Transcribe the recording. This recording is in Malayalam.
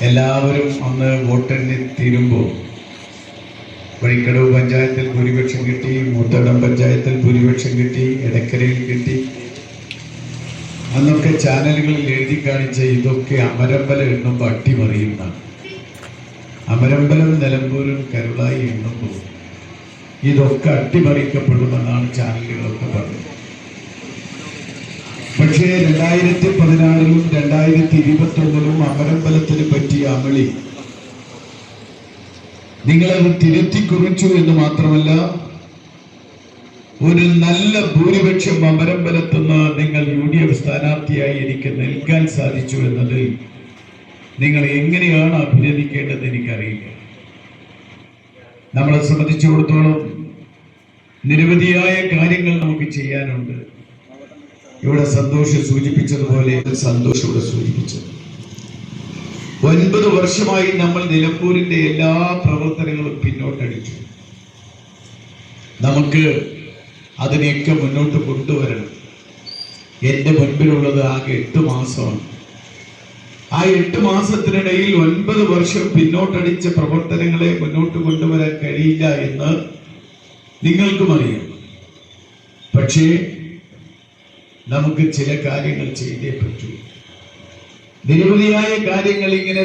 എല്ലാവരും അന്ന് വോട്ടെണ്ണി തീരുമ്പോൾ വഴിക്കടവ് പഞ്ചായത്തിൽ ഭൂരിപക്ഷം കിട്ടി, മൂത്തടം പഞ്ചായത്തിൽ ഭൂരിപക്ഷം കിട്ടി, എടക്കരയിൽ കിട്ടി. അന്നൊക്കെ ചാനലുകളിൽ എഴുതി കാണിച്ച ഇതൊക്കെ അമരമ്പലം എണ്ണുമ്പോൾ അട്ടിമറിയുന്നതാണ്. അമരമ്പലം, നിലമ്പൂരും കരുളായി എണ്ണുമ്പോൾ ഇതൊക്കെ അട്ടിമറിക്കപ്പെടുമെന്നാണ് ചാനലുകളൊക്കെ പറഞ്ഞത്. പക്ഷേ 2016-ലും 2021-ലും അമരമ്പലത്തിന് പറ്റിയ അമളി നിങ്ങളത് തിരുത്തിക്കുറിച്ചു എന്ന് മാത്രമല്ല, ഒരു നല്ല ഭൂരിപക്ഷം അമരമ്പലത്തുനിന്ന് നിങ്ങൾ UDF സ്ഥാനാർത്ഥിയായി എനിക്ക് നൽകാൻ സാധിച്ചു എന്നതിൽ നിങ്ങൾ എങ്ങനെയാണ് അഭിനന്ദിക്കേണ്ടത് എനിക്കറിയില്ല. നമ്മളെ സംബന്ധിച്ചിടത്തോളം നിരവധിയായ കാര്യങ്ങൾ നമുക്ക് ചെയ്യാനുണ്ട്. ഇവിടെ സന്തോഷം സൂചിപ്പിച്ചതുപോലെ സന്തോഷം ഇവിടെ സൂചിപ്പിച്ചത് 9 വർഷമായി നമ്മൾ നിലമ്പൂരിന്റെ എല്ലാ പ്രവർത്തനങ്ങളും പിന്നോട്ടടിച്ചു. നമുക്ക് അതിനെയൊക്കെ മുന്നോട്ട് കൊണ്ടുവരണം. എൻ്റെ മുൻപിലുള്ളത് ആകെ 8 മാസമാണ്. ആ 8 മാസത്തിനിടയിൽ 9 വർഷം പിന്നോട്ടടിച്ച പ്രവർത്തനങ്ങളെ മുന്നോട്ട് കൊണ്ടുവരാൻ കഴിയില്ല എന്ന് നിങ്ങൾക്കും അറിയാം. പക്ഷേ നമുക്ക് ചില കാര്യങ്ങൾ ചെയ്തേ പറ്റൂ. നിരവധിയായ കാര്യങ്ങൾ ഇങ്ങനെ